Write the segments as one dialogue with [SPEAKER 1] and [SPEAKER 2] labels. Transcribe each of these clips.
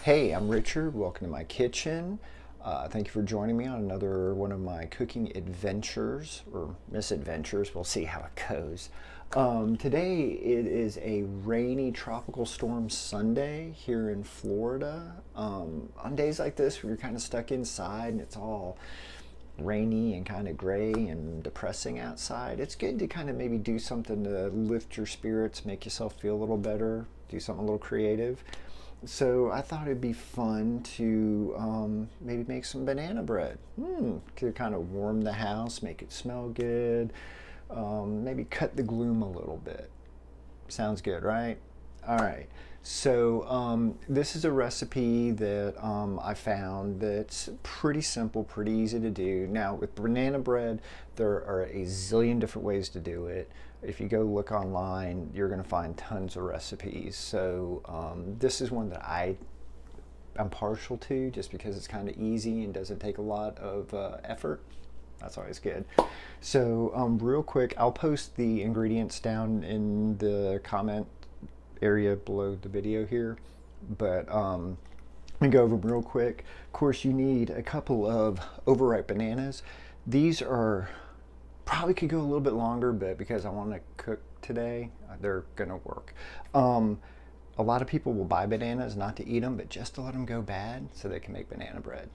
[SPEAKER 1] Hey, I'm Richard. Welcome to my kitchen. Thank you for joining me on another one of my cooking adventures or misadventures. We'll see how it goes. Today it is a rainy tropical storm Sunday here in Florida. On days like this where you're kind of stuck inside and it's all rainy and kind of gray and depressing outside, it's good to kind of maybe do something to lift your spirits, make yourself feel a little better, do something a little creative. So I thought it'd be fun to maybe make some banana bread to kind of warm the house, make it smell good, maybe cut the gloom a little bit. Sounds good, right? All right. So this is a recipe that I found that's pretty simple, pretty easy to do. Now with banana bread, there are a zillion different ways to do it. If you go look online, you're going to find tons of recipes. So this is one that I'm partial to just because it's kind of easy and doesn't take a lot of effort. That's always good. So real quick, I'll post the ingredients down in the comment area below the video here, but let me go over them real quick. Of course, you need a couple of overripe bananas. These are probably could go a little bit longer, but because I want to cook today, they're gonna work. A lot of people will buy bananas not to eat them, but just to let them go bad so they can make banana bread.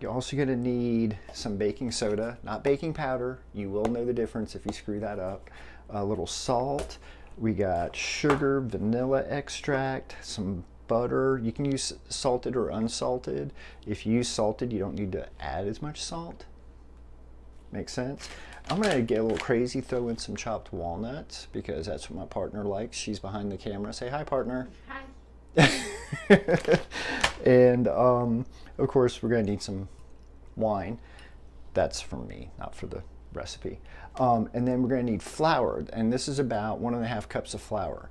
[SPEAKER 1] You're also going to need some baking soda, not baking powder. You will know the difference if you screw that up. A little salt. We got sugar, vanilla extract, some butter. You can use salted or unsalted. If you use salted, you don't need to add as much salt. Makes sense? I'm going to get a little crazy, throw in some chopped walnuts because that's what my partner likes. She's behind the camera. Say hi, partner. Hi. And of course, we're going to need some wine. That's for me, not for the recipe. And then we're going to need flour, and this is about 1.5 cups of flour.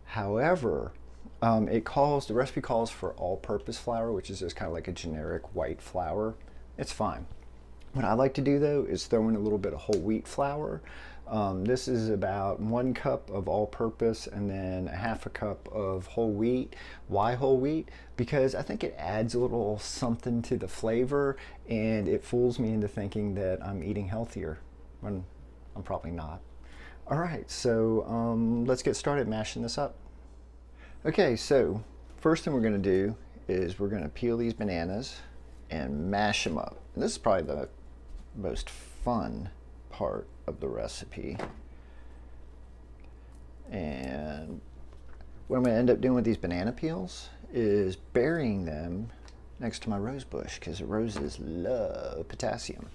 [SPEAKER 1] However, the recipe calls for all-purpose flour, which is just kind of like a generic white flour. It's fine. What I like to do though is throw in a little bit of whole wheat flour. This is about 1 cup of all-purpose and then 1/2 cup of whole wheat. Why whole wheat? Because I think it adds a little something to the flavor, and it fools me into thinking that I'm eating healthier when I'm probably not. All right, so let's get started mashing this up. Okay, so first thing we're going to do is we're going to peel these bananas and mash them up. And this is probably the most fun part of the recipe. And what I'm going to end up doing with these banana peels is burying them next to my rose bush because the roses love potassium.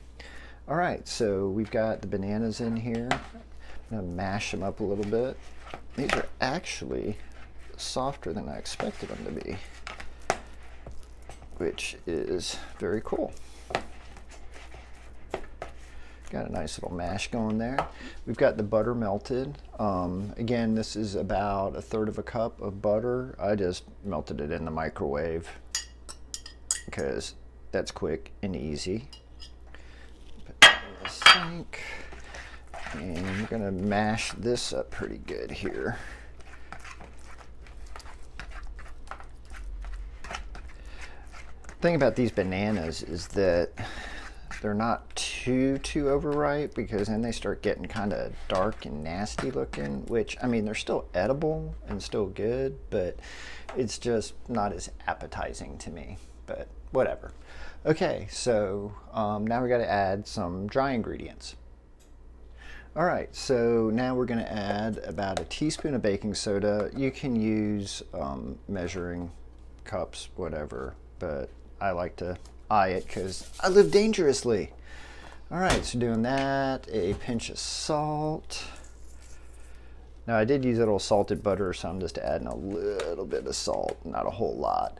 [SPEAKER 1] All right, so we've got the bananas in here. I'm going to mash them up a little bit. These are actually softer than I expected them to be, which is very cool. Got a nice little mash going there. We've got the butter melted. Again, this is about 1/3 cup of butter. I just melted it in the microwave because that's quick and easy. Put that in the sink. And we're gonna mash this up pretty good here. The thing about these bananas is that they're not too overripe because then they start getting kind of dark and nasty looking, which, I mean, they're still edible and still good, but it's just not as appetizing to me, but whatever. Okay, so now we got to add some dry ingredients. All right, so now we're going to add about 1 teaspoon of baking soda. You can use measuring cups, whatever, but I like to eye it because I live dangerously. All right, so doing that, a pinch of salt. Now I did use a little salted butter, so I'm just adding a little bit of salt, not a whole lot.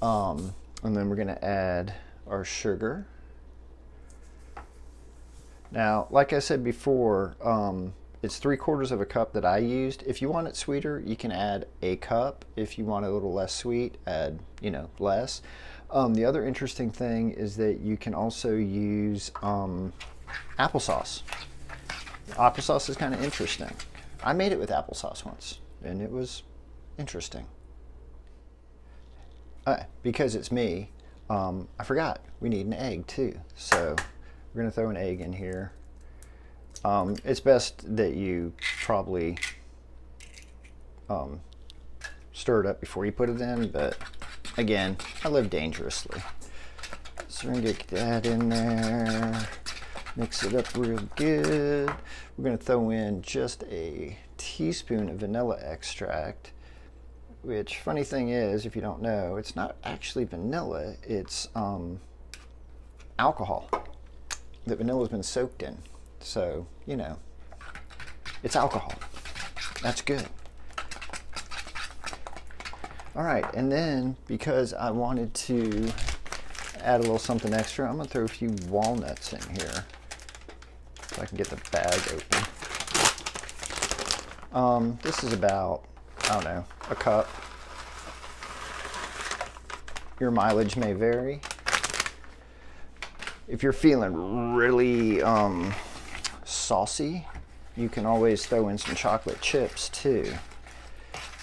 [SPEAKER 1] And then we're gonna add our sugar. Now, like I said before, it's 3/4 cup that I used. If you want it sweeter, you can add 1 cup. If you want it a little less sweet, add, less. The other interesting thing is that you can also use applesauce. Applesauce is kind of interesting. I made it with applesauce once, and it was interesting. because it's me, I forgot we need an egg too. So we're gonna throw an egg in here. It's best that you probably stir it up before you put it in, but again, I live dangerously. So we're gonna get that in there, mix it up real good. We're gonna throw in just a teaspoon of vanilla extract, which, funny thing is, if you don't know, it's not actually vanilla, it's alcohol that vanilla's been soaked in. So, you know, it's alcohol. That's good. All right, and then because I wanted to add a little something extra, I'm gonna throw a few walnuts in here so I can get the bag open. This is about, I don't know, a cup. Your mileage may vary. If you're feeling really saucy, you can always throw in some chocolate chips too.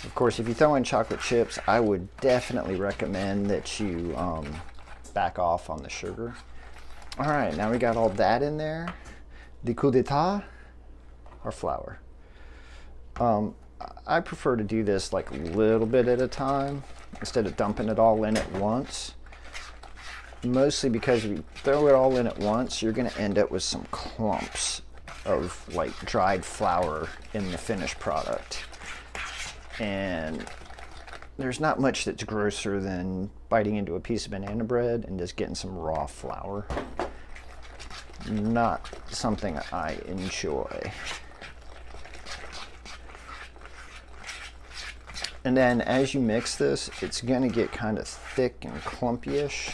[SPEAKER 1] Of course, if you throw in chocolate chips, I would definitely recommend that you back off on the sugar. All right, now we got all that in there. The coup d'etat, our flour. I prefer to do this like a little bit at a time instead of dumping it all in at once. Mostly because if you throw it all in at once, you're gonna end up with some clumps of like dried flour in the finished product. And there's not much that's grosser than biting into a piece of banana bread and just getting some raw flour. Not something I enjoy. And then as you mix this, it's gonna get kind of thick and clumpy-ish.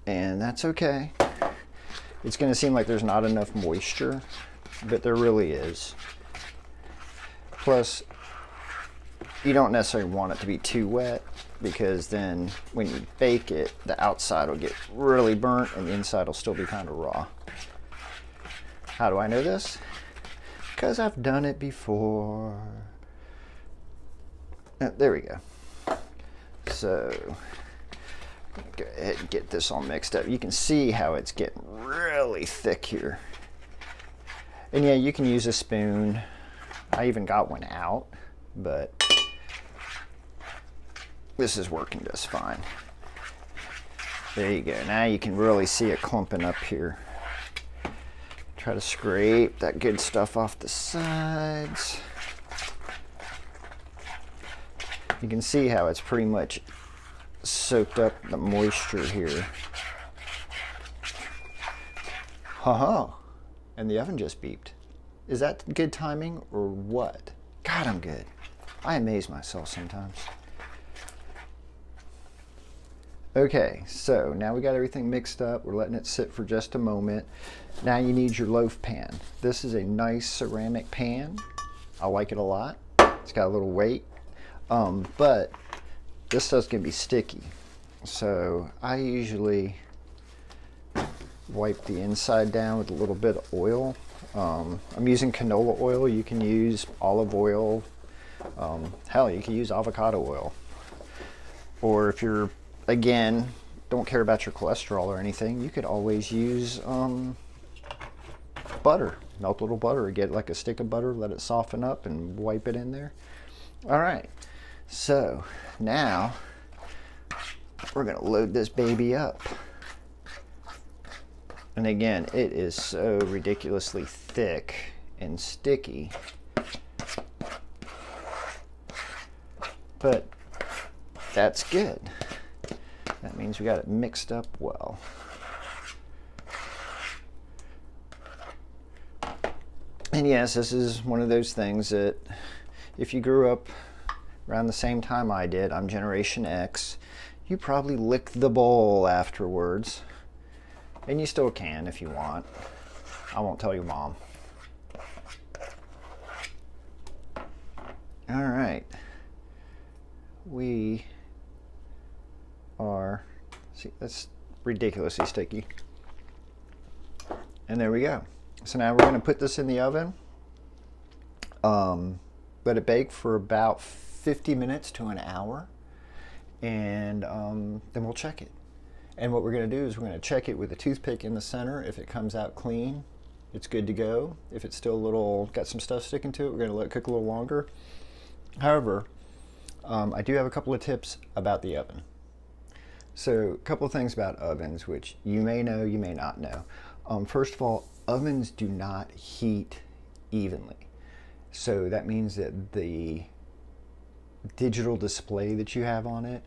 [SPEAKER 1] And that's okay. It's gonna seem like there's not enough moisture, but there really is. Plus, you don't necessarily want it to be too wet, because then when you bake it, the outside will get really burnt and the inside will still be kind of raw. How do I know this? Because I've done it before. There we go. So, go ahead and get this all mixed up. You can see how it's getting really thick here. And yeah, you can use a spoon. I even got one out, but this is working just fine. There you go. Now you can really see it clumping up here. Try to scrape that good stuff off the sides. You can see how it's pretty much soaked up the moisture here. Ha-ha. And the oven just beeped. Is that good timing or what? God, I'm good. I amaze myself sometimes. Okay, so now we got everything mixed up. We're letting it sit for just a moment. Now you need your loaf pan. This is a nice ceramic pan. I like it a lot. It's got a little weight, but this stuff's gonna be sticky. So I usually wipe the inside down with a little bit of oil. I'm using canola oil. You can use olive oil. Hell, you can use avocado oil. Or if you're, again, don't care about your cholesterol or anything, you could always use butter. Melt a little butter, get like a stick of butter, let it soften up and wipe it in there. All right, so now we're gonna load this baby up. And again, it is so ridiculously thick and sticky. But that's good. That means we got it mixed up well. And yes, this is one of those things that if you grew up around the same time I did, I'm Generation X, you probably licked the bowl afterwards. And you still can if you want. I won't tell your mom. All right. We are, see, that's ridiculously sticky. And there we go. So now we're going to put this in the oven. Let it bake for about 50 minutes to an hour, and then we'll check it. And what we're going to do is we're going to check it with a toothpick in the center. If it comes out clean, it's good to go. If it's still a little, got some stuff sticking to it, we're going to let it cook a little longer. However, I do have a couple of tips about the oven. So a couple of things about ovens, which you may know, you may not know. First of all, ovens do not heat evenly. So that means that the digital display that you have on it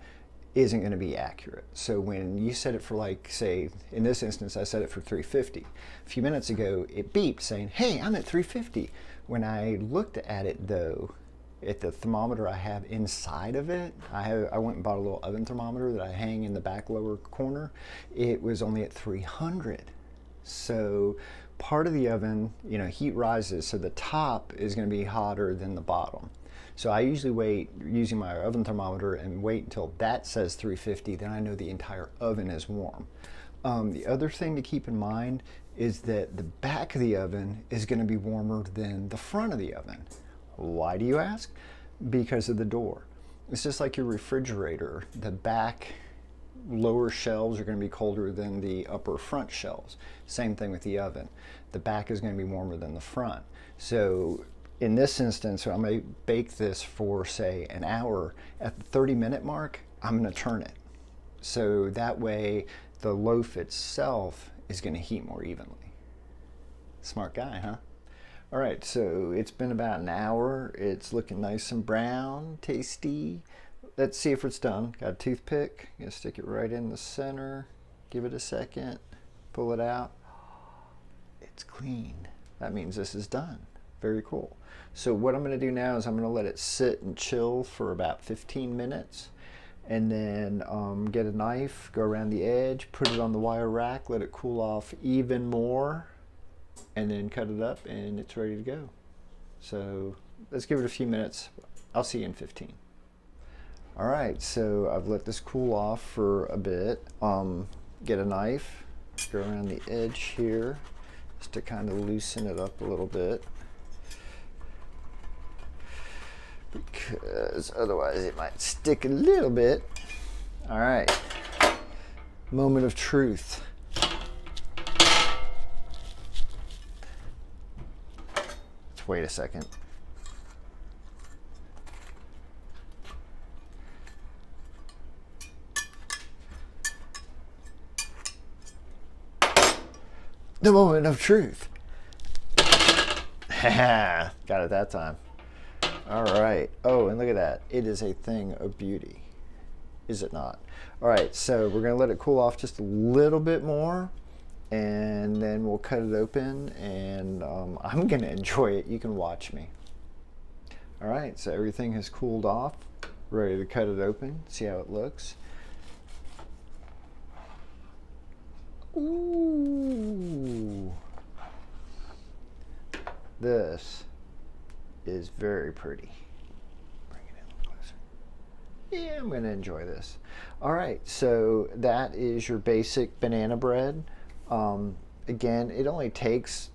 [SPEAKER 1] isn't going to be accurate. So when you set it for, like, say, in this instance, I set it for 350. A few minutes ago, it beeped saying, hey, I'm at 350. When I looked at it, though, at the thermometer I have inside of it, I went and bought a little oven thermometer that I hang in the back lower corner. It was only at 300. So part of the oven, you know, heat rises, so the top is going to be hotter than the bottom. So I usually wait, using my oven thermometer, and wait until that says 350, then I know the entire oven is warm. The other thing to keep in mind is that the back of the oven is going to be warmer than the front of the oven. Why, do you ask? Because of the door. It's just like your refrigerator. The back lower shelves are going to be colder than the upper front shelves. Same thing with the oven. The back is going to be warmer than the front. So in this instance, I'm going to bake this for, say, an hour. At the 30-minute mark, I'm going to turn it. So that way the loaf itself is going to heat more evenly. Smart guy, huh? All right, so it's been about an hour. It's looking nice and brown, tasty. Let's see if it's done. Got a toothpick. Gonna stick it right in the center. Give it a second. Pull it out. It's clean. That means this is done. Very cool. So what I'm gonna do now is I'm gonna let it sit and chill for about 15 minutes. And then get a knife, go around the edge, put it on the wire rack, let it cool off even more, and then cut it up, and it's ready to go. So let's give it a few minutes. I'll see you in 15. All right, so I've let this cool off for a bit. Get a knife, go around the edge here, just to kind of loosen it up a little bit, because otherwise it might stick a little bit. All right, moment of truth. Wait a second. The moment of truth. Got it that time. All right. Oh, and look at that. It is a thing of beauty. Is it not? All right, so we're going to let it cool off just a little bit more, and then we'll cut it open, and I'm going to enjoy it. You can watch me. All right, so everything has cooled off. Ready to cut it open, see how it looks. Ooh. This is very pretty. Bring it in a little closer. Yeah, I'm going to enjoy this. All right, so that is your basic banana bread. Again, it only takes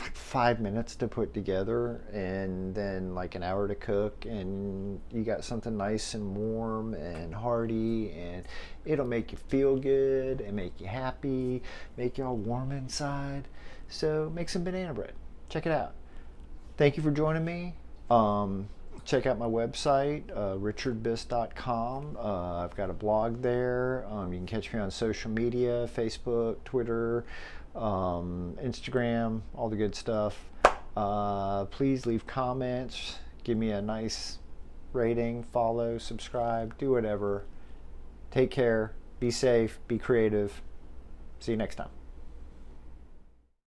[SPEAKER 1] like 5 minutes to put together, and then like an hour to cook, and you got something nice and warm and hearty, and it'll make you feel good and make you happy, make you all warm inside. So make some banana bread. Check it out. Thank you for joining me. Check out my website, richardbist.com. I've got a blog there. You can catch me on social media, Facebook, Twitter, Instagram, all the good stuff. Please leave comments. Give me a nice rating, follow, subscribe, do whatever. Take care. Be safe. Be creative. See you next time.